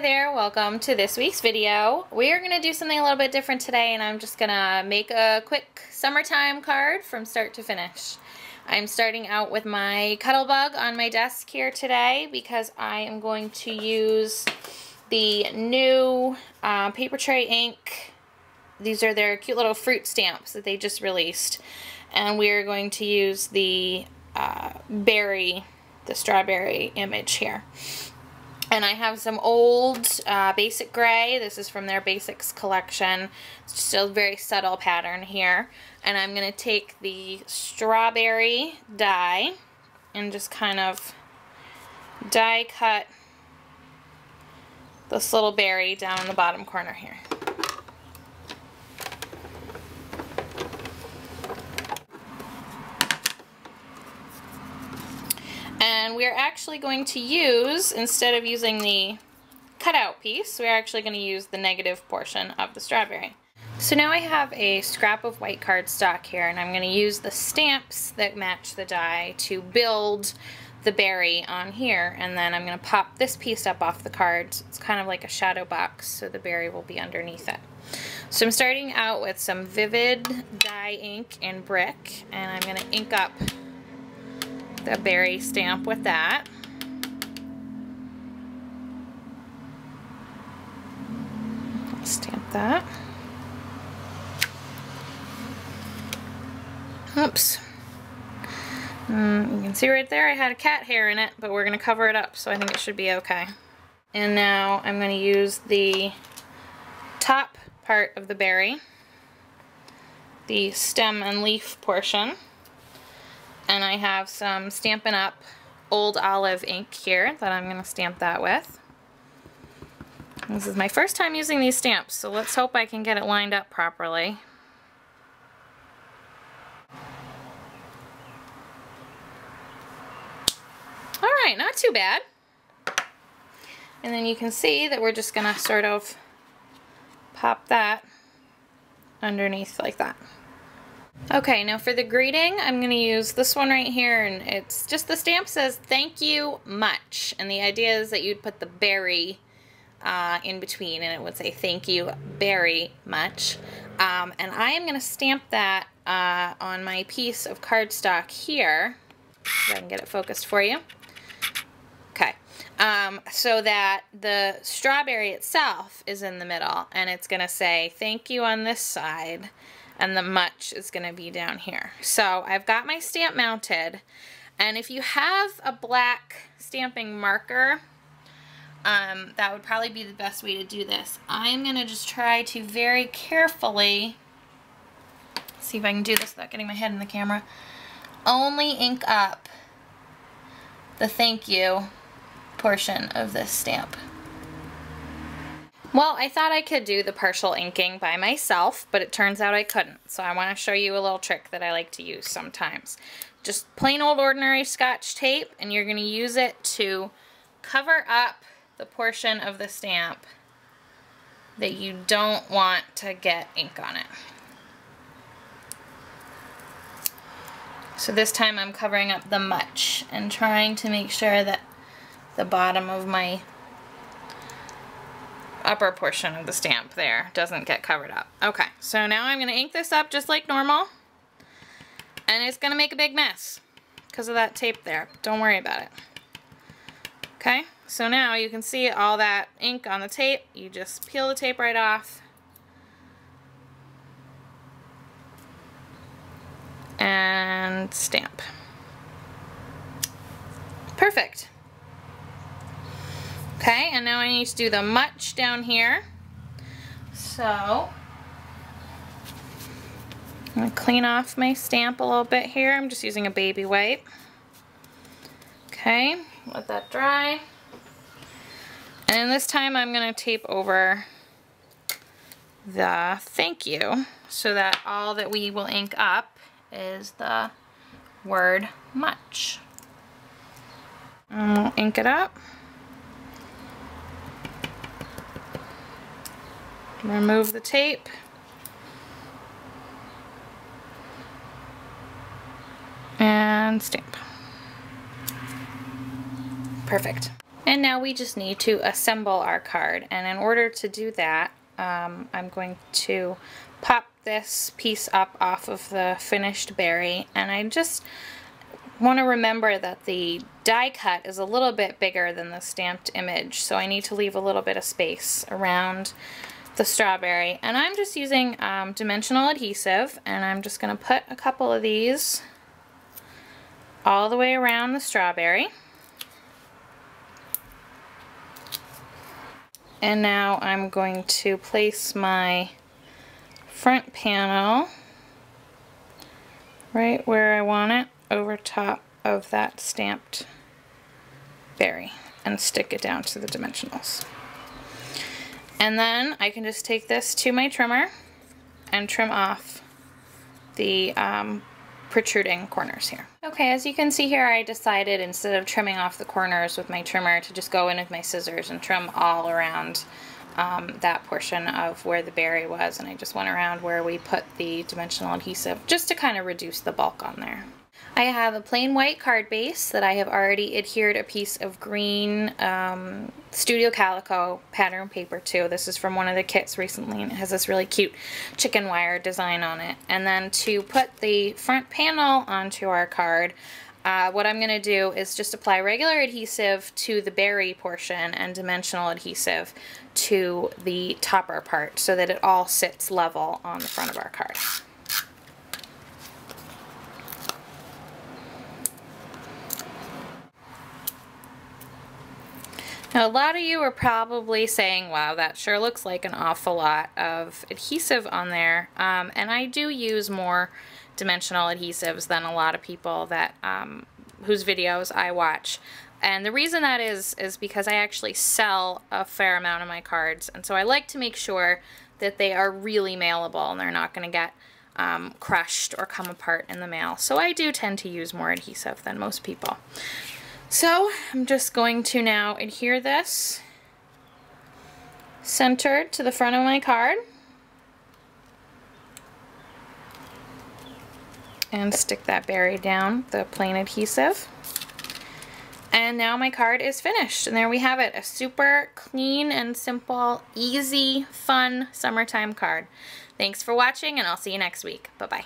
there, welcome to this week's video. We are going to do something a little bit different today, and I'm just going to make a quick summertime card from start to finish. I'm starting out with my Cuttlebug on my desk here today because I am going to use the new Papertrey ink. These are their cute little fruit stamps that they just released, and we are going to use the strawberry image here. And I have some old basic gray. This is from their basics collection. It's just a very subtle pattern here. And I'm going to take the strawberry die and just kind of die cut this little berry down in the bottom corner here. And we're actually going to use, instead of using the cutout piece, we're actually going to use the negative portion of the strawberry. So now I have a scrap of white cardstock here, and I'm going to use the stamps that match the die to build the berry on here, and then I'm going to pop this piece up off the card. So it's kind of like a shadow box, so the berry will be underneath it. So I'm starting out with some Vivid dye ink in brick, and I'm going to ink up the berry stamp with that. Stamp that. Oops. You can see right there I had a cat hair in it, but we're going to cover it up, so I think it should be okay. And now I'm going to use the top part of the berry, the stem and leaf portion. And I have some Stampin' Up! Old Olive ink here that I'm going to stamp that with. This is my first time using these stamps, so let's hope I can get it lined up properly. Alright, not too bad. And then you can see that we're just going to sort of pop that underneath like that. Okay, now for the greeting, I'm going to use this one right here, and it's just, the stamp says thank you much, and the idea is that you'd put the berry in between, and it would say thank you very much. And I am going to stamp that on my piece of cardstock here, if I can get it focused for you. Okay, so that the strawberry itself is in the middle, and it's going to say thank you on this side, and the much is going to be down here. So I've got my stamp mounted, and if you have a black stamping marker, that would probably be the best way to do this. I'm going to just try to very carefully, see if I can do this without getting my head in the camera, only ink up the thank you portion of this stamp. Well, I thought I could do the partial inking by myself, but it turns out I couldn't. So I want to show you a little trick that I like to use sometimes. Just plain old ordinary Scotch tape, and you're going to use it to cover up the portion of the stamp that you don't want to get ink on it. So this time I'm covering up the much and trying to make sure that the bottom of my upper portion of the stamp there doesn't get covered up. Okay, so now I'm going to ink this up just like normal, and it's going to make a big mess because of that tape there. Don't worry about it. Okay, so now you can see all that ink on the tape. You just peel the tape right off and stamp. Perfect. Okay, and now I need to do the much down here. So I'm going to clean off my stamp a little bit here. I'm just using a baby wipe. Okay, let that dry. And then this time I'm going to tape over the thank you so that all that we will ink up is the word much. And we'll ink it up. Remove the tape. And stamp. Perfect. And now we just need to assemble our card. And in order to do that, I'm going to pop this piece up off of the finished berry. And I just want to remember that the die cut is a little bit bigger than the stamped image. So I need to leave a little bit of space around the strawberry. And I'm just using dimensional adhesive. And I'm just going to put a couple of these all the way around the strawberry. And now I'm going to place my front panel right where I want it, over top of that stamped berry, and stick it down to the dimensionals. And then I can just take this to my trimmer and trim off the protruding corners here. Okay, as you can see here, I decided instead of trimming off the corners with my trimmer to just go in with my scissors and trim all around that portion of where the berry was, and I just went around where we put the dimensional adhesive just to kind of reduce the bulk on there. I have a plain white card base that I have already adhered a piece of green Studio Calico pattern paper to. This is from one of the kits recently, and it has this really cute chicken wire design on it. And then to put the front panel onto our card, what I'm going to do is just apply regular adhesive to the berry portion and dimensional adhesive to the topper part so that it all sits level on the front of our card. Now, a lot of you are probably saying, wow, that sure looks like an awful lot of adhesive on there. And I do use more dimensional adhesives than a lot of people that whose videos I watch. And the reason that is because I actually sell a fair amount of my cards. And so I like to make sure that they are really mailable and they're not going to get crushed or come apart in the mail. So I do tend to use more adhesive than most people. So I'm just going to now adhere this centered to the front of my card and stick that berry down the plain adhesive. And now my card is finished, and there we have it, a super clean and simple, easy, fun summertime card. Thanks for watching, and I'll see you next week. Bye-bye.